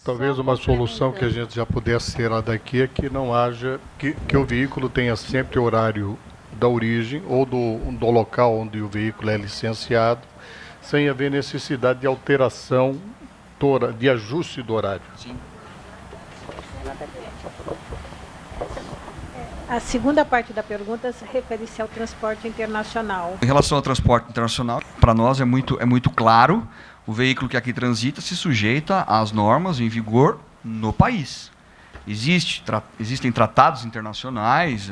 Talvez uma solução que a gente já pudesse ter lá daqui é que não haja, que o veículo tenha sempre horário da origem ou do local onde o veículo é licenciado, sem haver necessidade de alteração, de ajuste do horário. Sim. A segunda parte da pergunta se refere-se ao transporte internacional. Em relação ao transporte internacional, para nós é muito claro, o veículo que aqui transita se sujeita às normas em vigor no país. Existem tratados internacionais,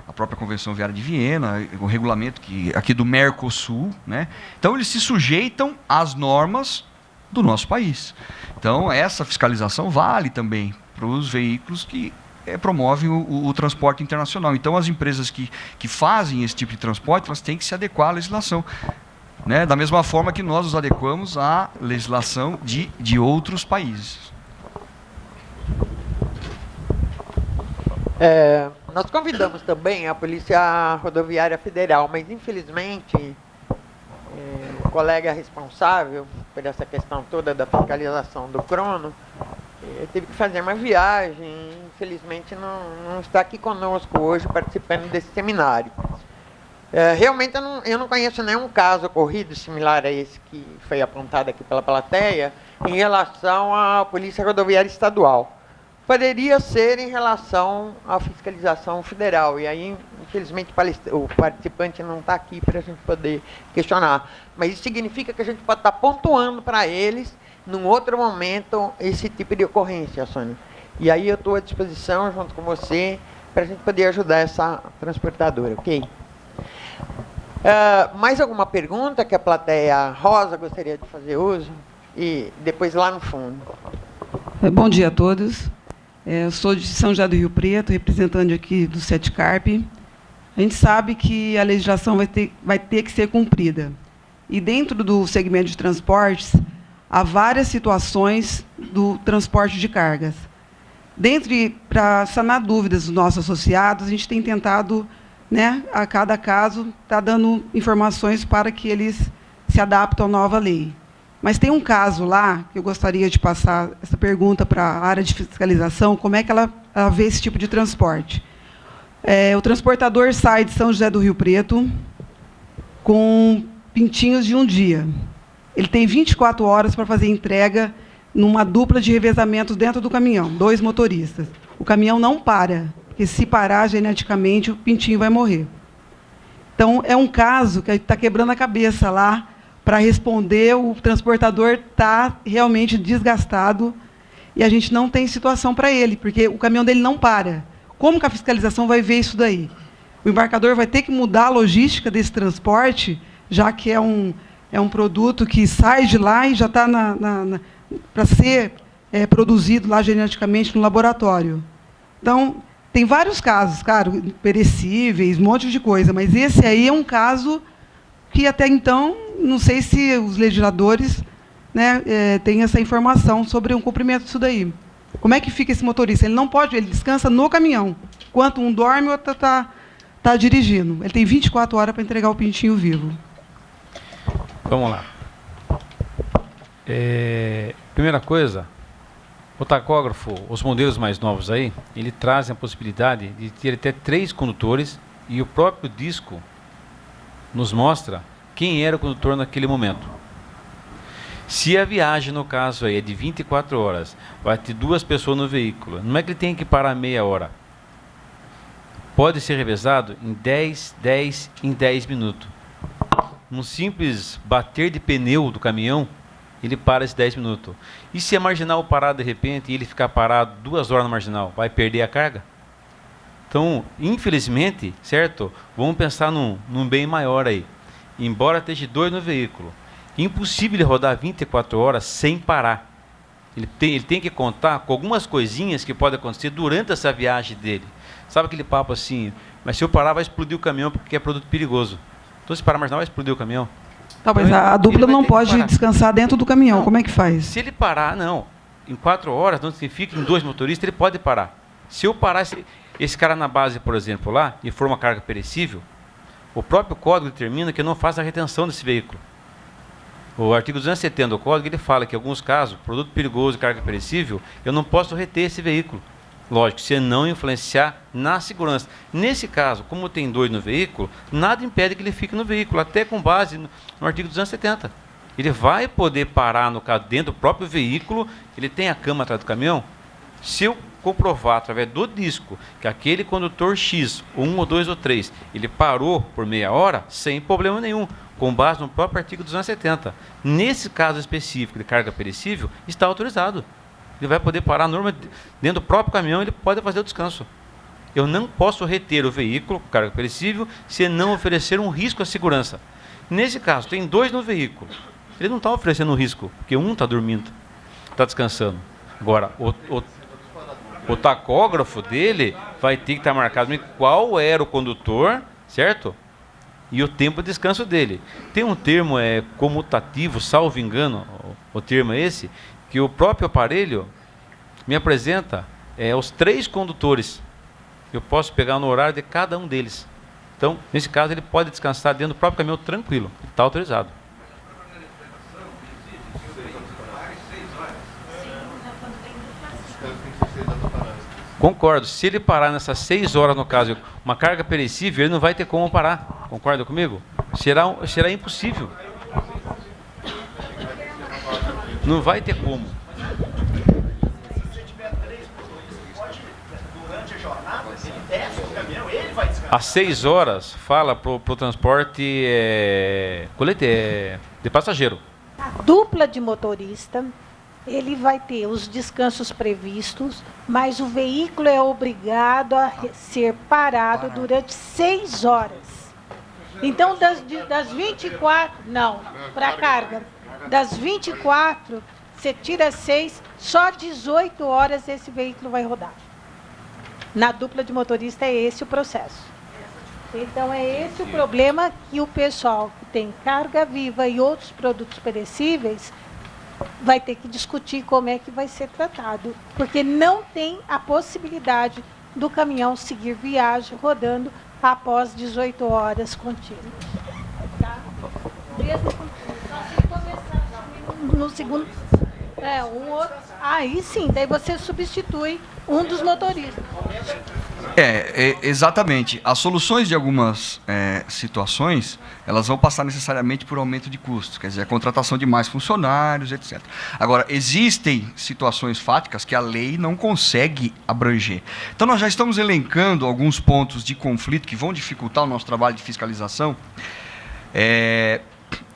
a própria Convenção Viária de Viena, o regulamento aqui do Mercosul, né? Então, eles se sujeitam às normas do nosso país. Então, essa fiscalização vale também para os veículos que promovem o transporte internacional. Então, as empresas que fazem esse tipo de transporte, elas têm que se adequar à legislação, né? Da mesma forma que nós nos adequamos à legislação de outros países. Nós convidamos também a Polícia Rodoviária Federal, mas infelizmente o colega responsável por essa questão toda da fiscalização do crono teve que fazer uma viagem, infelizmente não está aqui conosco hoje participando desse seminário. Realmente eu não conheço nenhum caso ocorrido similar a esse que foi apontado aqui pela plateia em relação à Polícia Rodoviária Estadual. Poderia ser em relação à fiscalização federal, e aí, infelizmente, o participante não está aqui para a gente poder questionar. Mas isso significa que a gente pode estar pontuando para eles, num outro momento, esse tipo de ocorrência, Sônia. E aí eu estou à disposição, junto com você, para a gente poder ajudar essa transportadora, ok? Mais alguma pergunta que a plateia Rosa gostaria de fazer uso? E depois lá no fundo. Bom dia a todos. Eu sou de São José do Rio Preto, representante aqui do SETCARP. A gente sabe que a legislação vai ter que ser cumprida. E dentro do segmento de transportes, há várias situações do transporte de cargas. Para sanar dúvidas dos nossos associados, a gente tem tentado, né, a cada caso, dando informações para que eles se adaptem à nova lei. Mas tem um caso lá, que eu gostaria de passar essa pergunta para a área de fiscalização, como é que ela vê esse tipo de transporte. O transportador sai de São José do Rio Preto com pintinhos de um dia. Ele tem 24 horas para fazer entrega numa dupla de revezamento dentro do caminhão, 2 motoristas. O caminhão não para, porque se parar geneticamente, o pintinho vai morrer. Então, é um caso que está quebrando a cabeça lá, para responder, o transportador está realmente desgastado e a gente não tem situação para ele, porque o caminhão dele não para. Como que a fiscalização vai ver isso daí? O embarcador vai ter que mudar a logística desse transporte, já que é um produto que sai de lá e já está para ser produzido lá geneticamente no laboratório. Então, tem vários casos, claro, perecíveis, um monte de coisa, mas esse aí é um caso que até então, não sei se os legisladores, né, têm essa informação sobre o cumprimento disso daí. Como é que fica esse motorista? Ele não pode, ele descansa no caminhão. Enquanto um dorme, o outro está dirigindo. Ele tem 24 horas para entregar o pintinho vivo. Vamos lá. Primeira coisa, o tacógrafo, os modelos mais novos aí, ele trazem a possibilidade de ter até 3 condutores e o próprio disco nos mostra quem era o condutor naquele momento. Se a viagem, no caso aí, é de 24 horas, vai ter 2 pessoas no veículo, não é que ele tem que parar meia hora. Pode ser revezado em 10 minutos. Um simples bater de pneu do caminhão, ele para esses 10 minutos. E se a marginal parar de repente e ele ficar parado 2 horas na marginal, vai perder a carga? Então, infelizmente, certo? Vamos pensar num bem maior aí. Embora esteja 2 no veículo, impossível ele rodar 24 horas sem parar. Ele tem que contar com algumas coisinhas que podem acontecer durante essa viagem dele. Sabe aquele papo assim, mas se eu parar vai explodir o caminhão porque é produto perigoso. Então se parar mais não vai explodir o caminhão. Tá, mas a dupla não pode descansar dentro do caminhão, não, como é que faz? Se ele parar, não. Em 4 horas, onde você fica em 2 motoristas, ele pode parar. Se eu parar esse cara na base, por exemplo, lá, e for uma carga perecível, o próprio código determina que eu não faça a retenção desse veículo. O artigo 270 do Código, ele fala que em alguns casos, produto perigoso e carga perecível, eu não posso reter esse veículo. Lógico, se não influenciar na segurança. Nesse caso, como tem 2 no veículo, nada impede que ele fique no veículo, até com base no artigo 270. Ele vai poder parar, no caso, dentro do próprio veículo, ele tem a cama atrás do caminhão. Se eu comprovar através do disco que aquele condutor X, 1 ou 2 ou 3, ele parou por meia hora, sem problema nenhum, com base no próprio artigo 270. Nesse caso específico de carga perecível, está autorizado. Ele vai poder parar dentro do próprio caminhão, ele pode fazer o descanso. Eu não posso reter o veículo, carga perecível, se não oferecer um risco à segurança. Nesse caso, tem 2 no veículo. Ele não está oferecendo um risco, porque um está dormindo, está descansando. Agora, o tacógrafo dele vai ter que estar marcado qual era o condutor, certo? E o tempo de descanso dele. Tem um termo comutativo, salvo engano, o termo é esse, que o próprio aparelho me apresenta os 3 condutores. Eu posso pegar no horário de cada um deles. Então, nesse caso, ele pode descansar dentro do próprio caminhão tranquilo. Está autorizado. Concordo. Se ele parar nessas 6 horas, no caso, uma carga perecível, ele não vai ter como parar. Concorda comigo? Será impossível. Não vai ter como. Às 6 horas, fala para o transporte de passageiro. A dupla de motorista, ele vai ter os descansos previstos, mas o veículo é obrigado a ser parado durante 6 horas. Então, das 24, não, para carga, das 24, você tira 6, só 18 horas esse veículo vai rodar. Na dupla de motorista é esse o processo. Então, é esse o problema que o pessoal que tem carga viva e outros produtos perecíveis vai ter que discutir como é que vai ser tratado, porque não tem a possibilidade do caminhão seguir viagem rodando após 18 horas contínuas. Mesmo se começar no segundo, um outro, aí sim, daí você substitui um dos motoristas. Exatamente. As soluções de algumas situações, elas vão passar necessariamente por aumento de custos, quer dizer, a contratação de mais funcionários, etc. Agora, existem situações fáticas que a lei não consegue abranger. Então, nós já estamos elencando alguns pontos de conflito que vão dificultar o nosso trabalho de fiscalização,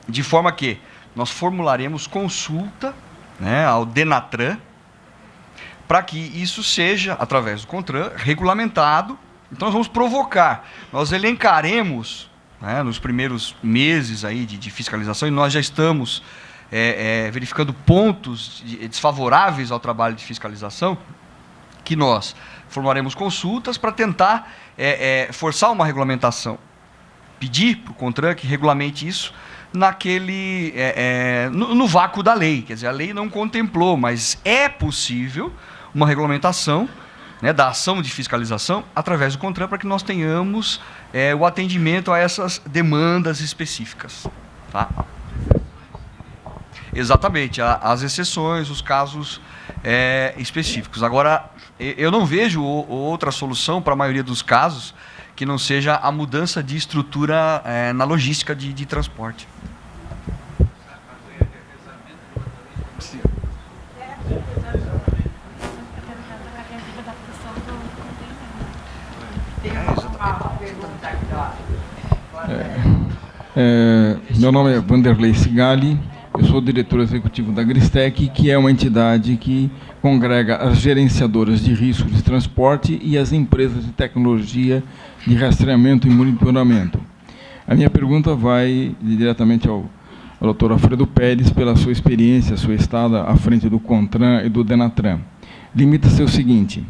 de forma que nós formularemos consulta, ao Denatran, para que isso seja, através do CONTRAN, regulamentado. Então, nós vamos provocar, nós elencaremos, nos primeiros meses aí de fiscalização, e nós já estamos verificando pontos desfavoráveis ao trabalho de fiscalização, que nós formaremos consultas para tentar forçar uma regulamentação, pedir para o CONTRAN que regulamente isso no vácuo da lei. Quer dizer, a lei não contemplou, mas é possível uma regulamentação da ação de fiscalização através do CONTRAN para que nós tenhamos o atendimento a essas demandas específicas. Tá? Exatamente, as exceções, os casos específicos. Agora, eu não vejo outra solução para a maioria dos casos que não seja a mudança de estrutura na logística de transporte. Sim. Meu nome é Vanderlei Sigali, eu sou diretor executivo da Gristec, que é uma entidade que congrega as gerenciadoras de risco de transporte e as empresas de tecnologia de rastreamento e monitoramento. A minha pergunta vai diretamente ao Dr. Alfredo Pérez, pela sua experiência, sua estada à frente do CONTRAN e do Denatran. Limita-se ao seguinte: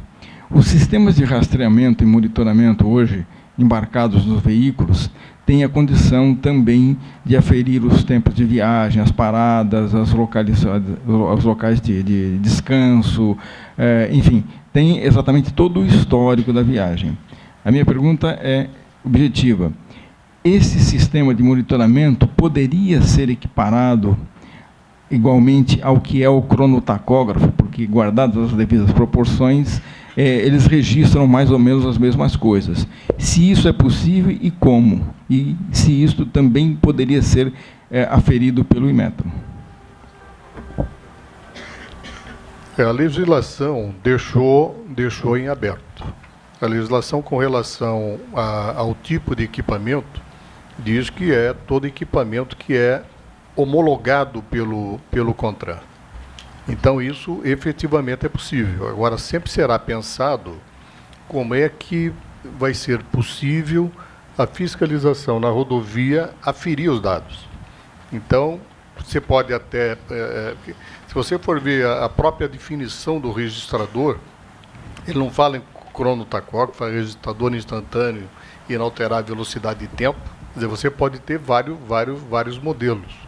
os sistemas de rastreamento e monitoramento hoje embarcados nos veículos têm a condição também de aferir os tempos de viagem, as paradas, os locais de descanso, enfim, tem exatamente todo o histórico da viagem. A minha pergunta é objetiva. Esse sistema de monitoramento poderia ser equiparado igualmente ao que é o cronotacógrafo, porque, guardadas as devidas proporções, eles registram mais ou menos as mesmas coisas. Se isso é possível e como? E se isso também poderia ser aferido pelo Inmetro? A legislação deixou em aberto. A legislação com relação ao tipo de equipamento diz que é todo equipamento que é homologado pelo CONTRAN. Então, isso efetivamente é possível. Agora, sempre será pensado como é que vai ser possível a fiscalização na rodovia aferir os dados. Então, você pode até... se você for ver a própria definição do registrador, ele não fala em cronotacógrafo, fala registrador instantâneo e inalterável velocidade de tempo. Quer dizer, você pode ter vários modelos.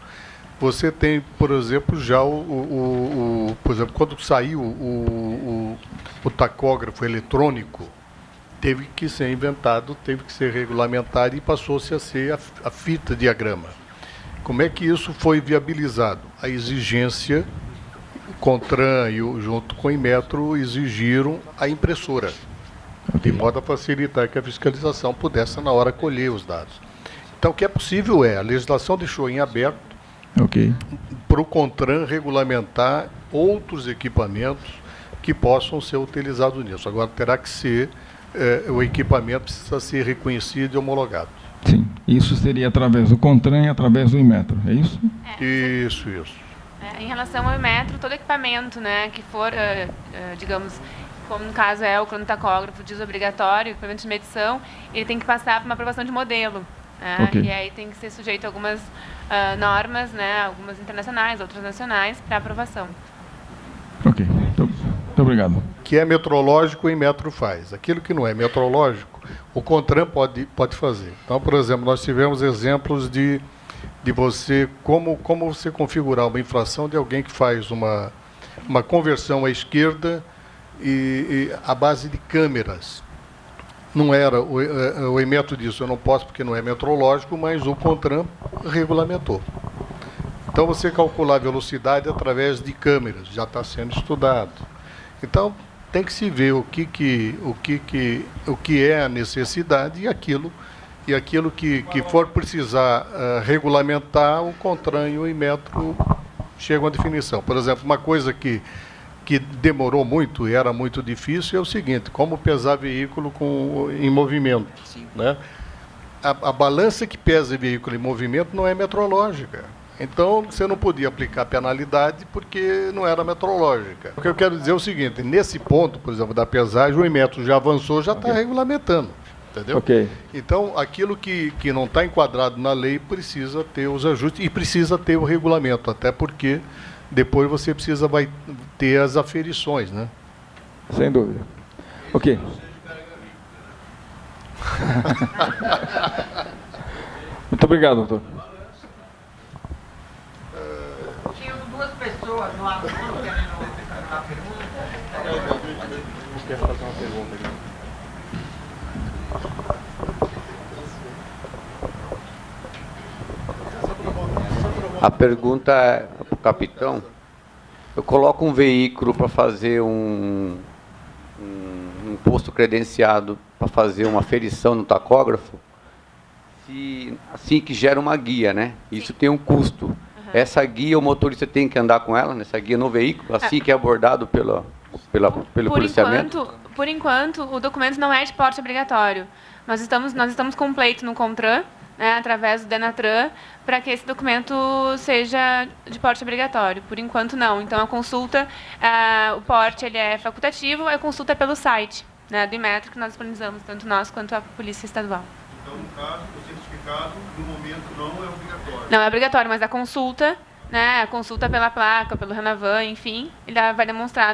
Você tem, por exemplo, já por exemplo, quando saiu o tacógrafo eletrônico, teve que ser inventado, teve que ser regulamentado e passou-se a ser a fita diagrama. Como é que isso foi viabilizado? A exigência, o CONTRAN junto com o Inmetro exigiram a impressora, de modo a facilitar que a fiscalização pudesse na hora colher os dados. Então, o que é possível a legislação deixou em aberto para o CONTRAN regulamentar outros equipamentos que possam ser utilizados nisso. Agora, terá que ser, o equipamento precisa ser reconhecido e homologado. Sim, isso seria através do CONTRAN e através do Inmetro, é isso? Isso. Em relação ao Inmetro, todo equipamento, né, que for, digamos, como no caso é o cronotacógrafo desobrigatório, equipamento de medição, ele tem que passar por uma aprovação de modelo. E aí tem que ser sujeito a algumas normas, né, algumas internacionais, outras nacionais, para aprovação. Ok, muito obrigado. O que é metrológico, o Inmetro faz. Aquilo que não é metrológico, o CONTRAN pode fazer. Então, por exemplo, nós tivemos exemplos de você, como você configurar uma infração de alguém que faz uma conversão à esquerda e à base de câmeras. Não era, o Inmetro disse, eu não posso porque não é metrológico, mas o CONTRAN regulamentou. Então, você calcular a velocidade através de câmeras, já está sendo estudado. Então, tem que se ver o que é a necessidade e aquilo que for precisar regulamentar, o CONTRAN e o Inmetro chegam à definição. Por exemplo, uma coisa que demorou muito e era muito difícil é o seguinte: como pesar veículo em movimento. Né? A balança que pesa veículo em movimento não é metrológica. Então, você não podia aplicar penalidade porque não era metrológica. O que eu quero dizer é o seguinte: nesse ponto, por exemplo, da pesagem, o Inmetro já avançou, já está regulamentando. Entendeu? Então, aquilo que não está enquadrado na lei precisa ter os ajustes e precisa ter o regulamento, até porque depois você vai ter as aferições, né? Sem dúvida. Ok. Muito obrigado, doutor. Tinha duas pessoas no aluno querendo uma pergunta. Quer fazer uma pergunta aqui? A pergunta é para o capitão. Eu coloco um veículo para fazer um posto credenciado para fazer uma aferição no tacógrafo, assim que gera uma guia, né? Isso tem um custo. Essa guia, o motorista tem que andar com ela, nessa guia no veículo, assim que é abordado pelo policiamento? Por enquanto, o documento não é de porte obrigatório. Nós estamos com um pleito no CONTRAN, né, através do Denatran, para que esse documento seja de porte obrigatório. Por enquanto, não. Então, a consulta, o porte ele é facultativo, a consulta é pelo site, né, do Inmetro, que nós disponibilizamos, tanto nós quanto a Polícia Estadual. Então, no caso, o certificado, no momento, não é obrigatório? Não é obrigatório, mas a consulta, né, a consulta pela placa, pelo Renavan, enfim, ele vai demonstrar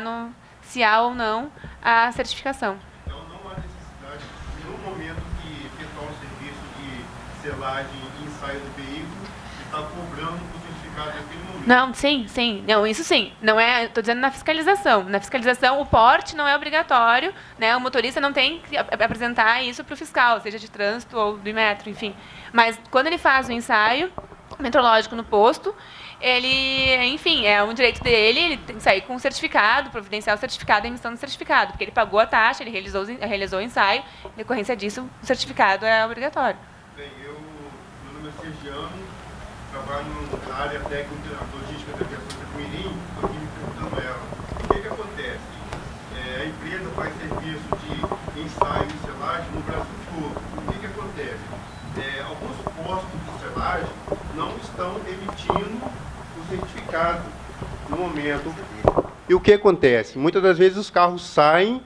se há ou não a certificação. Então, não há necessidade, no momento que efetuar um serviço de selagem e ensaio do veículo, está cobrando o certificado naquele momento? Não, sim. Não, isso sim. Não é, estou dizendo na fiscalização. Na fiscalização, o porte não é obrigatório, né? O motorista não tem que apresentar isso para o fiscal, seja de trânsito ou do Inmetro, enfim. Mas quando ele faz o ensaio, metrológico no posto, ele, enfim, é um direito dele, ele tem que sair com um certificado, providenciar o certificado, a emissão do certificado, porque ele pagou a taxa, ele realizou o ensaio, em decorrência disso, o certificado é obrigatório. Bem, meu nome é Sergiano, trabalho na área técnica logística da aviação da Comirim, estou aqui me perguntando ela, o que acontece? A empresa faz serviço de ensaio e selagem no Brasil todo. O que acontece? Alguns postos de selagem não estão emitindo o certificado no momento. E o que acontece? Muitas das vezes os carros saem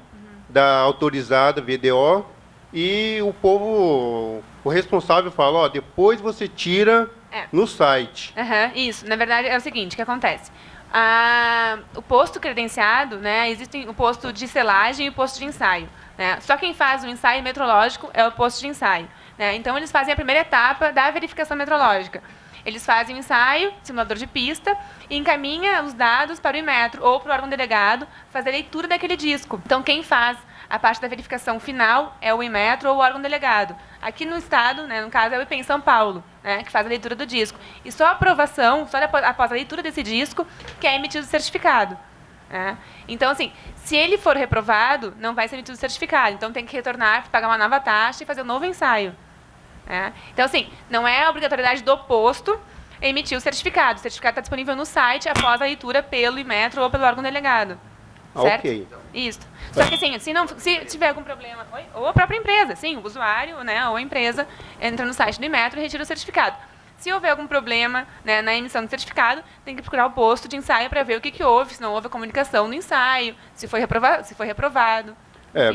da autorizada VDO e o povo, o responsável fala, ó, depois você tira no site. Isso, na verdade é o seguinte, o que acontece? O posto credenciado, né, existe o posto de selagem e o posto de ensaio. Né? Só quem faz o ensaio metrológico é o posto de ensaio. Né? Então, eles fazem a primeira etapa da verificação metrológica. Eles fazem o ensaio, simulador de pista, e encaminha os dados para o Inmetro ou para o órgão delegado fazer a leitura daquele disco. Então, quem faz a parte da verificação final é o Inmetro ou o órgão delegado. Aqui no estado, né, no caso, é o IPEM São Paulo, né, que faz a leitura do disco. E só a aprovação, só após a leitura desse disco, que é emitido o certificado. Né? Então, assim, se ele for reprovado, não vai ser emitido o certificado. Então, tem que retornar, pagar uma nova taxa e fazer um novo ensaio. Né? Então, assim, não é a obrigatoriedade do posto emitir o certificado. O certificado está disponível no site após a leitura pelo Inmetro ou pelo órgão delegado. Certo? Ok. Isso. Só que, assim, se tiver algum problema, ou a própria empresa, sim, o usuário, né, ou a empresa entra no site do Inmetro e retira o certificado. Se houver algum problema, né, na emissão do certificado, tem que procurar o posto de ensaio para ver o que houve, se não houve a comunicação no ensaio, se foi reprovado.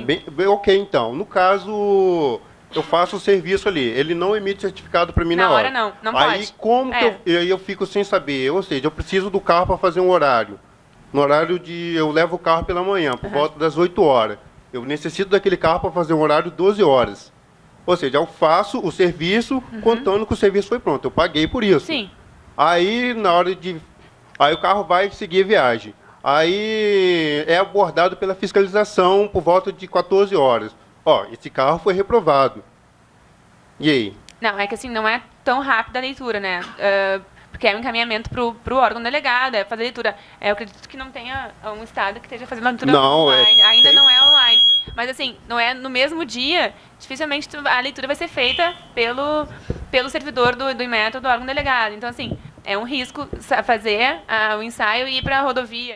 Bem, ok, então. No caso, eu faço o serviço ali, ele não emite certificado para mim na hora. Na hora não Aí, pode. como que eu fico sem saber? Ou seja, eu preciso do carro para fazer um horário. No horário eu levo o carro pela manhã, por volta das 8 horas. Eu necessito daquele carro para fazer um horário 12 horas. Ou seja, eu faço o serviço contando que o serviço foi pronto. Eu paguei por isso. Sim. Aí, aí o carro vai seguir a viagem. Aí é abordado pela fiscalização por volta de 14 horas. Ó, esse carro foi reprovado. E aí? Não, é que assim, não é tão rápida a leitura, né? Porque é um encaminhamento para o órgão delegado, é fazer a leitura. Eu acredito que não tenha um estado que esteja fazendo a leitura online. Ainda não é online. Mas, assim, não é no mesmo dia, dificilmente a leitura vai ser feita pelo servidor do Inmetro, do órgão delegado. Então, assim, é um risco fazer o ensaio e ir para a rodovia.